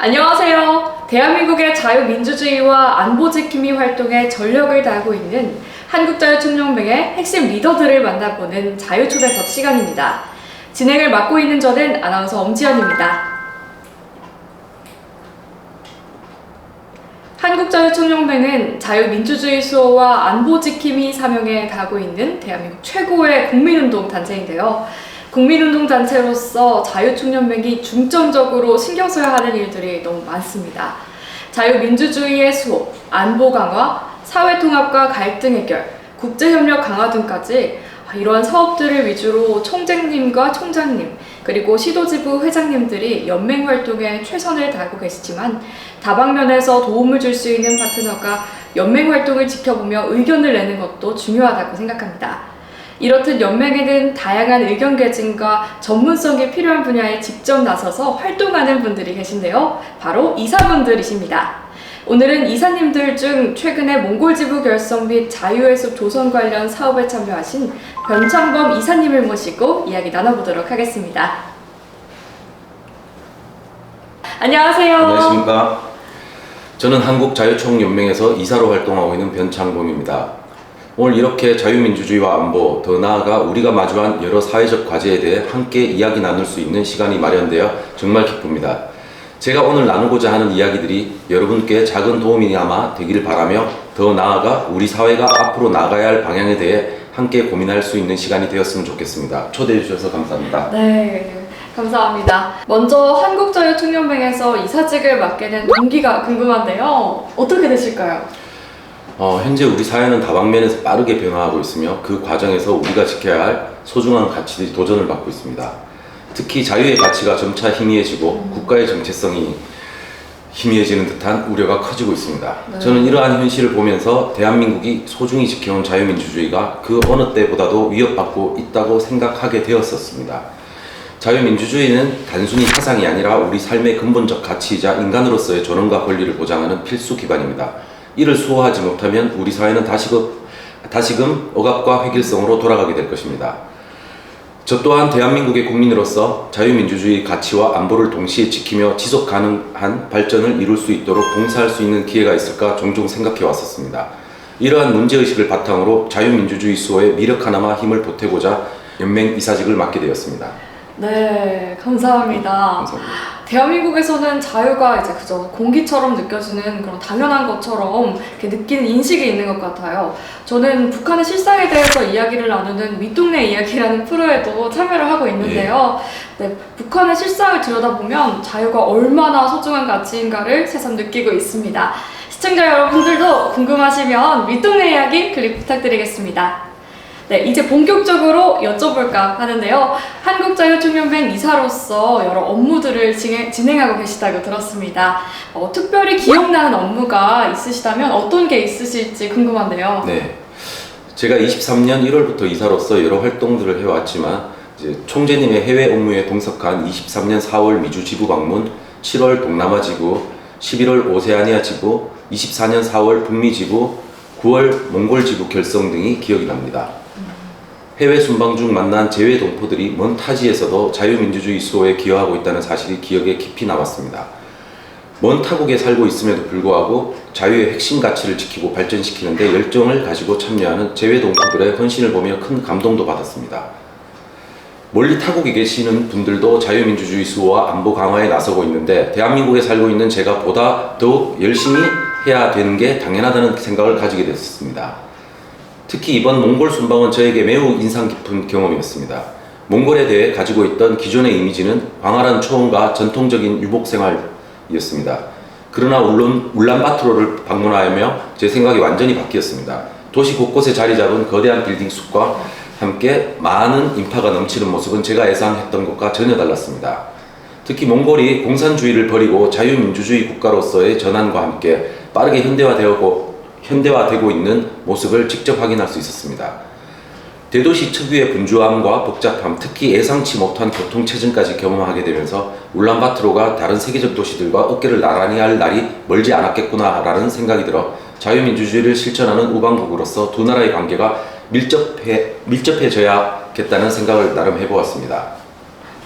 안녕하세요. 대한민국의 자유민주주의와 안보지킴이 활동에 전력을 다하고 있는 한국자유총연맹의 핵심 리더들을 만나보는 자유초대석 시간입니다. 진행을 맡고 있는 저는 아나운서 엄지연입니다. 한국자유총연맹은 자유민주주의 수호와 안보지킴이 사명에 다하고 있는 대한민국 최고의 국민운동 단체인데요. 국민운동 단체로서 자유총연맹이 중점적으로 신경 써야 하는 일들이 너무 많습니다. 자유민주주의의 수호, 안보 강화, 사회통합과 갈등 해결, 국제협력 강화 등까지 이러한 사업들을 위주로 총재님과 총장님, 그리고 시도지부 회장님들이 연맹 활동에 최선을 다하고 계시지만 다방면에서 도움을 줄 수 있는 파트너가 연맹 활동을 지켜보며 의견을 내는 것도 중요하다고 생각합니다. 이렇듯 연맹에는 다양한 의견 개진과 전문성이 필요한 분야에 직접 나서서 활동하는 분들이 계신데요. 바로 이사분들이십니다. 오늘은 이사님들 중 최근에 몽골 지부 결성 및 자유의 숲 조성 관련 사업에 참여하신 변창범 이사님을 모시고 이야기 나눠보도록 하겠습니다. 안녕하세요. 안녕하십니까. 저는 한국자유총연맹에서 이사로 활동하고 있는 변창범입니다. 오늘 이렇게 자유민주주의와 안보, 더 나아가 우리가 마주한 여러 사회적 과제에 대해 함께 이야기 나눌 수 있는 시간이 마련되어 정말 기쁩니다. 제가 오늘 나누고자 하는 이야기들이 여러분께 작은 도움이나마 되기를 바라며 더 나아가 우리 사회가 앞으로 나가야 할 방향에 대해 함께 고민할 수 있는 시간이 되었으면 좋겠습니다. 초대해 주셔서 감사합니다. 네, 감사합니다. 먼저 한국자유총연맹에서 이사직을 맡게 된 동기가 궁금한데요. 어떻게 되실까요? 현재 우리 사회는 다방면에서 빠르게 변화하고 있으며 그 과정에서 우리가 지켜야 할 소중한 가치들이 도전을 받고 있습니다. 특히 자유의 가치가 점차 희미해지고 국가의 정체성이 희미해지는 듯한 우려가 커지고 있습니다. 네. 저는 이러한 현실을 보면서 대한민국이 소중히 지켜온 자유민주주의가 그 어느 때보다도 위협받고 있다고 생각하게 되었었습니다. 자유민주주의는 단순히 사상이 아니라 우리 삶의 근본적 가치이자 인간으로서의 존엄과 권리를 보장하는 필수 기반입니다. 이를 수호하지 못하면 우리 사회는 다시금 억압과 획일성으로 돌아가게 될 것입니다. 저 또한 대한민국의 국민으로서 자유민주주의 가치와 안보를 동시에 지키며 지속 가능한 발전을 이룰 수 있도록 봉사할 수 있는 기회가 있을까 종종 생각해 왔었습니다. 이러한 문제의식을 바탕으로 자유민주주의 수호에 미력 하나마 힘을 보태고자 연맹 이사직을 맡게 되었습니다. 네, 감사합니다. 감사합니다. 대한민국에서는 자유가 이제 그저 공기처럼 느껴지는 그런 당연한 것처럼 이렇게 느끼는 인식이 있는 것 같아요. 저는 북한의 실상에 대해서 이야기를 나누는 윗동네 이야기라는 프로에도 참여를 하고 있는데요. 네, 북한의 실상을 들여다보면 자유가 얼마나 소중한 가치인가를 새삼 느끼고 있습니다. 시청자 여러분들도 궁금하시면 윗동네 이야기 클릭 부탁드리겠습니다. 네, 이제 본격적으로 여쭤볼까 하는데요. 한국자유총연맹 이사로서 여러 업무들을 진행하고 계시다고 들었습니다. 특별히 기억나는 업무가 있으시다면 어떤 게 있으실지 궁금한데요. 네, 제가 23년 1월부터 이사로서 여러 활동들을 해왔지만 이제 총재님의 해외 업무에 동석한 23년 4월 미주 지부 방문, 7월 동남아 지부, 11월 오세아니아 지부, 24년 4월 북미 지부, 9월 몽골 지부 결성 등이 기억이 납니다. 해외 순방 중 만난 재외 동포들이 먼 타지에서도 자유민주주의 수호에 기여하고 있다는 사실이 기억에 깊이 남았습니다. 먼 타국에 살고 있음에도 불구하고 자유의 핵심 가치를 지키고 발전시키는 데 열정을 가지고 참여하는 재외 동포들의 헌신을 보며 큰 감동도 받았습니다. 멀리 타국에 계시는 분들도 자유민주주의 수호와 안보 강화에 나서고 있는데 대한민국에 살고 있는 제가 보다 더욱 열심히 해야 되는 게 당연하다는 생각을 가지게 됐습니다. 특히 이번 몽골 순방은 저에게 매우 인상 깊은 경험이었습니다. 몽골에 대해 가지고 있던 기존의 이미지는 광활한 초원과 전통적인 유목 생활이었습니다. 그러나 울란바토르를 방문하며 제 생각이 완전히 바뀌었습니다. 도시 곳곳에 자리 잡은 거대한 빌딩 숲과 함께 많은 인파가 넘치는 모습은 제가 예상했던 것과 전혀 달랐습니다. 특히 몽골이 공산주의를 버리고 자유민주주의 국가로서의 전환과 함께 빠르게 현대화되고 있는 모습을 직접 확인할 수 있었습니다. 대도시 특유의 분주함과 복잡함, 특히 예상치 못한 교통체증까지 경험하게 되면서 울란바토르가 다른 세계적 도시들과 어깨를 나란히 할 날이 멀지 않았겠구나라는 생각이 들어 자유민주주의를 실천하는 우방국으로서 두 나라의 관계가 밀접해져야겠다는 생각을 나름 해보았습니다.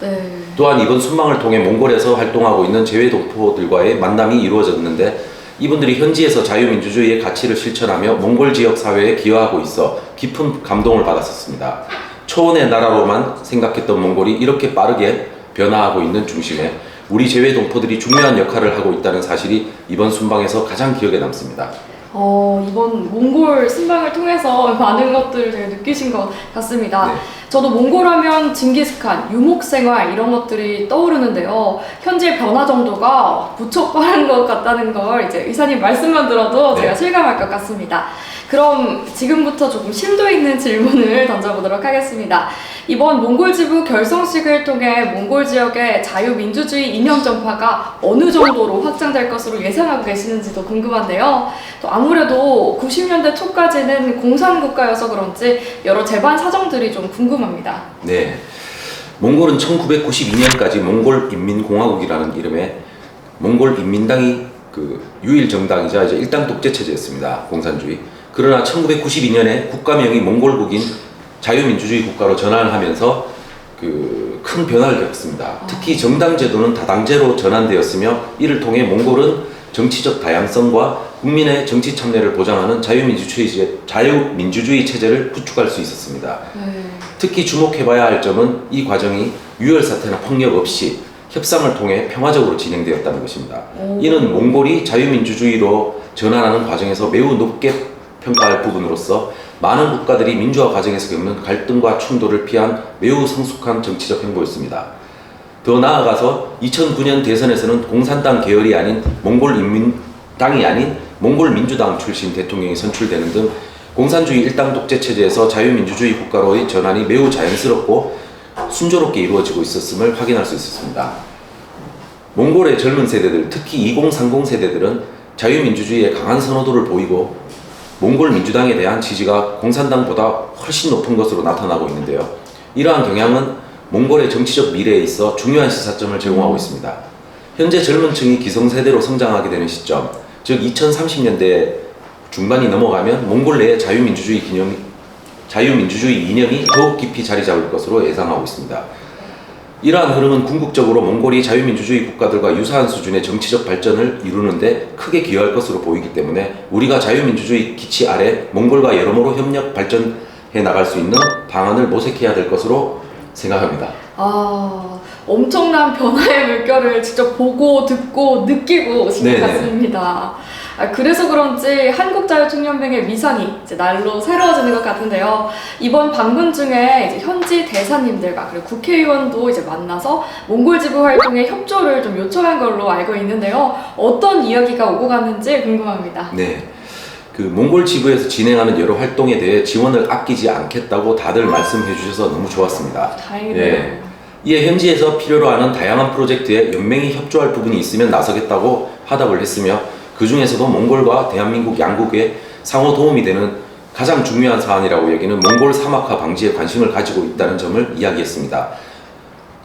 네. 또한 이번 순방을 통해 몽골에서 활동하고 있는 재외동포들과의 만남이 이루어졌는데 이분들이 현지에서 자유민주주의의 가치를 실천하며 몽골 지역 사회에 기여하고 있어 깊은 감동을 받았었습니다. 초원의 나라로만 생각했던 몽골이 이렇게 빠르게 변화하고 있는 중심에 우리 재외동포들이 중요한 역할을 하고 있다는 사실이 이번 순방에서 가장 기억에 남습니다. 이번 몽골 순방을 통해서 많은 것들을 되게 느끼신 것 같습니다. 네. 저도 몽골 하면 징기스칸, 유목생활 이런 것들이 떠오르는데요. 현재 변화 정도가 무척 빠른 것 같다는 걸 이제 의사님 말씀만 들어도 네. 제가 실감할 것 같습니다. 그럼 지금부터 조금 심도 있는 질문을 던져보도록 하겠습니다. 이번 몽골 지부 결성식을 통해 몽골 지역의 자유민주주의 이념 전파가 어느 정도로 확장될 것으로 예상하고 계시는지도 궁금한데요. 또 아무래도 90년대 초까지는 공산국가여서 그런지 여러 재반 사정들이 좀 궁금합니다. 네. 몽골은 1992년까지 몽골인민공화국이라는 이름의 몽골인민당이 유일 정당이자 이제 일당 독재 체제였습니다. 공산주의. 그러나 1992년에 국가명이 몽골국인 자유민주주의 국가로 전환을 하면서 큰 변화를 겪었습니다. 특히 정당 제도는 다당제로 전환되었으며 이를 통해 몽골은 정치적 다양성과 국민의 정치 참여를 보장하는 자유민주주의 체제를 구축할 수 있었습니다. 특히 주목해봐야 할 점은 이 과정이 유혈 사태나 폭력 없이 협상을 통해 평화적으로 진행되었다는 것입니다. 이는 몽골이 자유민주주의로 전환하는 과정에서 매우 높게 평가할 부분으로서 많은 국가들이 민주화 과정에서 겪는 갈등과 충돌을 피한 매우 성숙한 정치적 행보였습니다. 더 나아가서 2009년 대선에서는 공산당 계열이 아닌 몽골인민당이 아닌 몽골민주당 출신 대통령이 선출되는 등 공산주의 일당 독재 체제에서 자유민주주의 국가로의 전환이 매우 자연스럽고 순조롭게 이루어지고 있었음을 확인할 수 있었습니다. 몽골의 젊은 세대들, 특히 2030 세대들은 자유민주주의에 강한 선호도를 보이고 몽골 민주당에 대한 지지가 공산당보다 훨씬 높은 것으로 나타나고 있는데요. 이러한 경향은 몽골의 정치적 미래에 있어 중요한 시사점을 제공하고 있습니다. 현재 젊은 층이 기성세대로 성장하게 되는 시점, 즉 2030년대 중반이 넘어가면 몽골 내에 자유민주주의 이념이 더욱 깊이 자리 잡을 것으로 예상하고 있습니다. 이러한 흐름은 궁극적으로 몽골이 자유민주주의 국가들과 유사한 수준의 정치적 발전을 이루는데 크게 기여할 것으로 보이기 때문에 우리가 자유민주주의 기치 아래 몽골과 여러모로 협력 발전해 나갈 수 있는 방안을 모색해야 될 것으로 생각합니다. 엄청난 변화의 물결을 직접 보고 듣고 느끼고 오신 것 같습니다. 그래서 그런지 한국자유총연맹의 위상이 이제 날로 새로워지는 것 같은데요. 이번 방문 중에 이제 현지 대사님들과 그리고 국회의원도 이제 만나서 몽골 지부 활동에 협조를 좀 요청한 걸로 알고 있는데요. 어떤 이야기가 오고 갔는지 궁금합니다. 네. 몽골 지부에서 진행하는 여러 활동에 대해 지원을 아끼지 않겠다고 다들 말씀해 주셔서 너무 좋았습니다. 다행이네요. 네. 이에 현지에서 필요로 하는 다양한 프로젝트에 연맹이 협조할 부분이 있으면 나서겠다고 화답을 했으며 그 중에서도 몽골과 대한민국 양국에 상호 도움이 되는 가장 중요한 사안이라고 여기는 몽골 사막화 방지에 관심을 가지고 있다는 점을 이야기했습니다.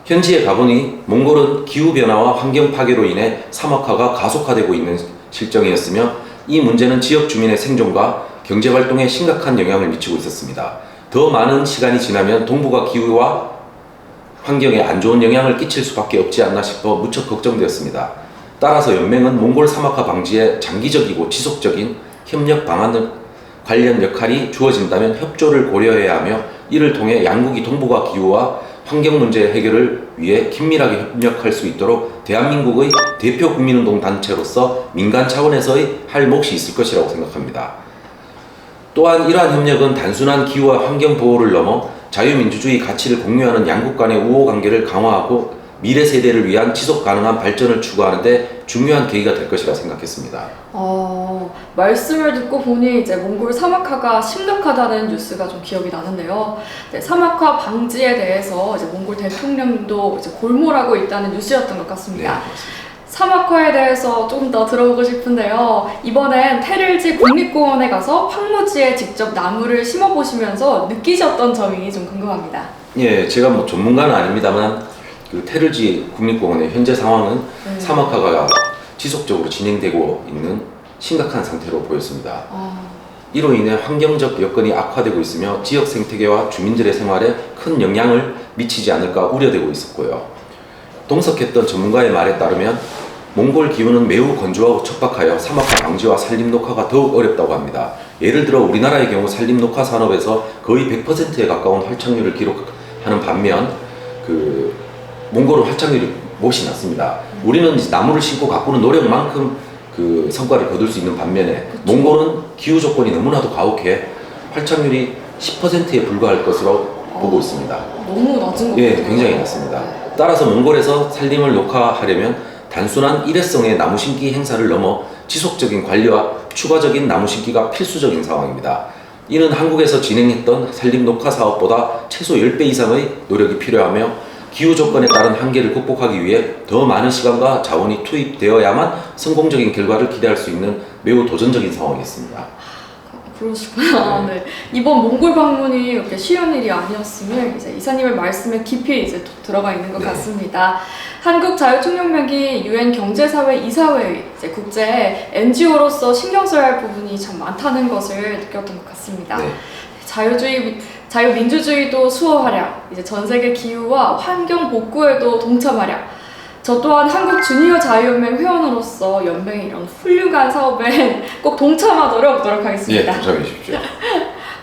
현지에 가보니 몽골은 기후변화와 환경 파괴로 인해 사막화가 가속화되고 있는 실정이었으며 이 문제는 지역 주민의 생존과 경제활동에 심각한 영향을 미치고 있었습니다. 더 많은 시간이 지나면 동북아 기후와 환경에 안 좋은 영향을 끼칠 수밖에 없지 않나 싶어 무척 걱정되었습니다. 따라서 연맹은 몽골 사막화 방지에 장기적이고 지속적인 협력 방안을 관련 역할이 주어진다면 협조를 고려해야 하며 이를 통해 양국이 동북아 기후와 환경 문제 해결을 위해 긴밀하게 협력할 수 있도록 대한민국의 대표 국민운동 단체로서 민간 차원에서의 할 몫이 있을 것이라고 생각합니다. 또한 이러한 협력은 단순한 기후와 환경 보호를 넘어 자유민주주의 가치를 공유하는 양국 간의 우호 관계를 강화하고 미래 세대를 위한 지속 가능한 발전을 추구하는 데 중요한 계기가 될 것이라 생각했습니다. 말씀을 듣고 보니 이제 몽골 사막화가 심각하다는 뉴스가 좀 기억이 나는데요. 사막화 방지에 대해서 이제 몽골 대통령도 이제 골몰하고 있다는 뉴스였던 것 같습니다. 네, 사막화에 대해서 조금 더 들어보고 싶은데요. 이번엔 테를지 국립공원에 가서 황무지에 직접 나무를 심어보시면서 느끼셨던 점이 좀 궁금합니다. 예, 제가 전문가는 아닙니다만 테를지 국립공원의 현재 상황은 사막화가 지속적으로 진행되고 있는 심각한 상태로 보였습니다. 이로 인해 환경적 여건이 악화되고 있으며 지역 생태계와 주민들의 생활에 큰 영향을 미치지 않을까 우려되고 있었고요. 동석했던 전문가의 말에 따르면 몽골 기후는 매우 건조하고 척박하여 사막화 방지와 산림 녹화가 더욱 어렵다고 합니다. 예를 들어 우리나라의 경우 산림 녹화 산업에서 거의 100%에 가까운 활착률을 기록하는 반면 몽골은 활착률이 몹시 낮습니다. 우리는 이제 나무를 심고 가꾸는 노력만큼 성과를 거둘 수 있는 반면에 몽골은 기후 조건이 너무나도 가혹해 활착률이 10%에 불과할 것으로 보고 있습니다. 너무 낮은 것 같아요. 예, 굉장히 낮습니다. 따라서 몽골에서 산림을 녹화하려면 단순한 일회성의 나무 심기 행사를 넘어 지속적인 관리와 추가적인 나무 심기가 필수적인 상황입니다. 이는 한국에서 진행했던 산림 녹화 사업보다 최소 10배 이상의 노력이 필요하며 기후 조건에 따른 한계를 극복하기 위해 더 많은 시간과 자원이 투입되어야만 성공적인 결과를 기대할 수 있는 매우 도전적인 상황이었습니다. 그러시구나. 네. 이번 몽골 방문이 이렇게 쉬운 일이 아니었음을 이제 이사님의 말씀에 깊이 이제 들어가 있는 것 네. 같습니다. 한국자유총연맹이 유엔 경제사회 이사회 이제 국제 NGO로서 신경 써야 할 부분이 참 많다는 것을 느꼈던 것 같습니다. 네. 자유민주주의도 수호하랴. 이제 전 세계 기후와 환경 복구에도 동참하랴. 저 또한 한국 주니어 자유연맹 회원으로서 연맹의 이런 훌륭한 사업에 꼭 동참하도록 노력하겠습니다. 예, 동참해 주십시오.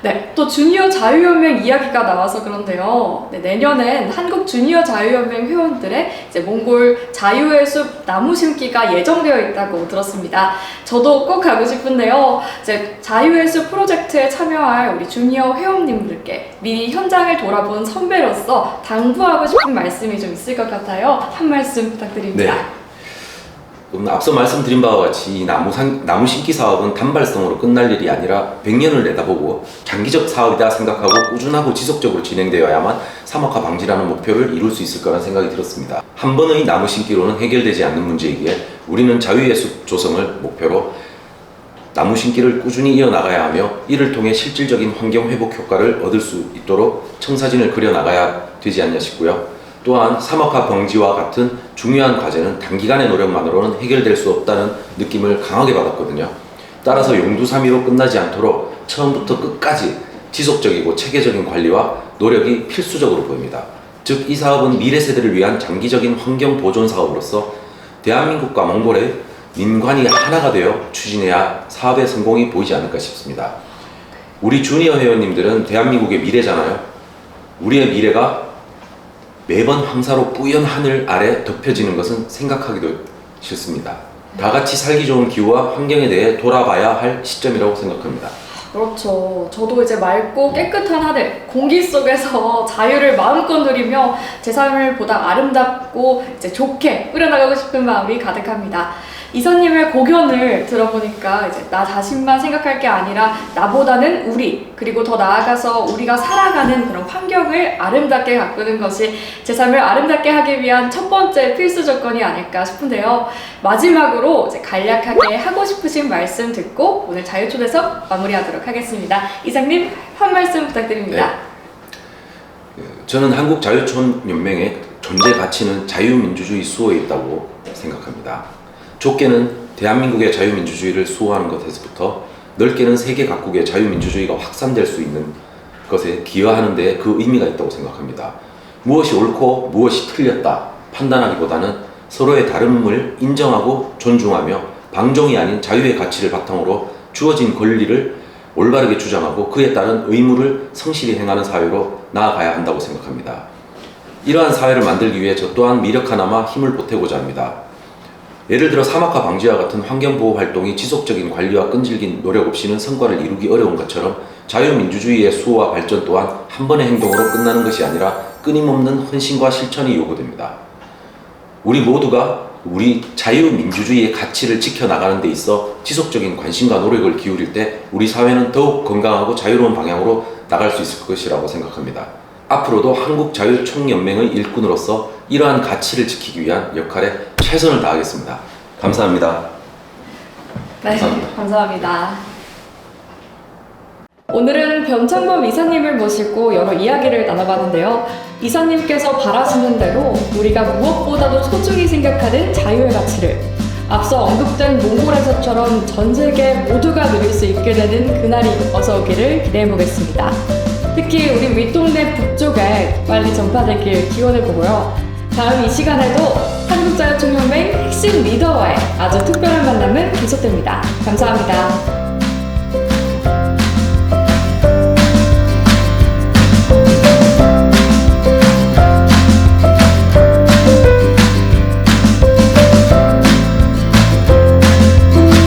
네, 또 주니어 자유연맹 이야기가 나와서 그런데요. 네, 내년엔 한국 주니어 자유연맹 회원들의 이제 몽골 자유의 숲 나무 심기가 예정되어 있다고 들었습니다. 저도 꼭 가고 싶은데요. 이제 자유의 숲 프로젝트에 참여할 우리 주니어 회원님들께 미리 현장을 돌아본 선배로서 당부하고 싶은 말씀이 좀 있을 것 같아요. 한 말씀 부탁드립니다. 네. 앞서 말씀드린 바와 같이 이 나무 심기 사업은 단발성으로 끝날 일이 아니라 100년을 내다보고 장기적 사업이다 생각하고 꾸준하고 지속적으로 진행되어야만 사막화 방지라는 목표를 이룰 수 있을 거라는 생각이 들었습니다. 한 번의 나무 심기로는 해결되지 않는 문제이기에 우리는 자유의 숲 조성을 목표로 나무 심기를 꾸준히 이어나가야 하며 이를 통해 실질적인 환경 회복 효과를 얻을 수 있도록 청사진을 그려나가야 되지 않냐 싶고요. 또한 사막화 방지와 같은 중요한 과제는 단기간의 노력만으로는 해결될 수 없다는 느낌을 강하게 받았거든요. 따라서 용두사미로 끝나지 않도록 처음부터 끝까지 지속적이고 체계적인 관리와 노력이 필수적으로 보입니다. 즉, 이 사업은 미래 세대를 위한 장기적인 환경 보존 사업으로서 대한민국과 몽골의 민관이 하나가 되어 추진해야 사업의 성공이 보이지 않을까 싶습니다. 우리 주니어 회원님들은 대한민국의 미래잖아요. 우리의 미래가 매번 황사로 뿌연 하늘 아래 덮여지는 것은 생각하기도 싫습니다. 다 같이 살기 좋은 기후와 환경에 대해 돌아봐야 할 시점이라고 생각합니다. 그렇죠. 저도 이제 맑고 깨끗한 하늘, 공기 속에서 자유를 마음껏 누리며 제 삶을 보다 아름답고 이제 좋게 꾸려나가고 싶은 마음이 가득합니다. 이사님의 고견을 들어보니까 이제 나 자신만 생각할 게 아니라 나보다는 우리, 그리고 더 나아가서 우리가 살아가는 그런 환경을 아름답게 가꾸는 것이 제 삶을 아름답게 하기 위한 첫 번째 필수 조건이 아닐까 싶은데요. 마지막으로 이제 간략하게 하고 싶으신 말씀 듣고 오늘 자유초대석 마무리하도록 하겠습니다. 이사님 한 말씀 부탁드립니다. 네. 저는 한국자유총연맹의 존재 가치는 자유민주주의 수호에 있다고 생각합니다. 좁게는 대한민국의 자유민주주의를 수호하는 것에서부터 넓게는 세계 각국의 자유민주주의가 확산될 수 있는 것에 기여하는 데 그 의미가 있다고 생각합니다. 무엇이 옳고 무엇이 틀렸다 판단하기보다는 서로의 다름을 인정하고 존중하며 방종이 아닌 자유의 가치를 바탕으로 주어진 권리를 올바르게 주장하고 그에 따른 의무를 성실히 행하는 사회로 나아가야 한다고 생각합니다. 이러한 사회를 만들기 위해 저 또한 미력 하나마 힘을 보태고자 합니다. 예를 들어 사막화 방지와 같은 환경보호 활동이 지속적인 관리와 끈질긴 노력 없이는 성과를 이루기 어려운 것처럼 자유민주주의의 수호와 발전 또한 한 번의 행동으로 끝나는 것이 아니라 끊임없는 헌신과 실천이 요구됩니다. 우리 모두가 우리 자유민주주의의 가치를 지켜나가는 데 있어 지속적인 관심과 노력을 기울일 때 우리 사회는 더욱 건강하고 자유로운 방향으로 나갈 수 있을 것이라고 생각합니다. 앞으로도 한국자유총연맹의 일꾼으로서 이러한 가치를 지키기 위한 역할에 최선을 다하겠습니다. 감사합니다. 네, 감사합니다. 오늘은 변창범 이사님을 모시고 여러 이야기를 나눠봤는데요. 이사님께서 바라시는 대로 우리가 무엇보다도 소중히 생각하는 자유의 가치를 앞서 언급된 몽골에서처럼 전 세계 모두가 누릴 수 있게 되는 그날이 어서 오기를 기대해 보겠습니다. 특히 우리 윗동네 북쪽에 빨리 전파되길 기원해 보고요. 다음 이 시간에도 한국자유총연맹 핵심 리더와의 아주 특별한 만남은 계속됩니다. 감사합니다.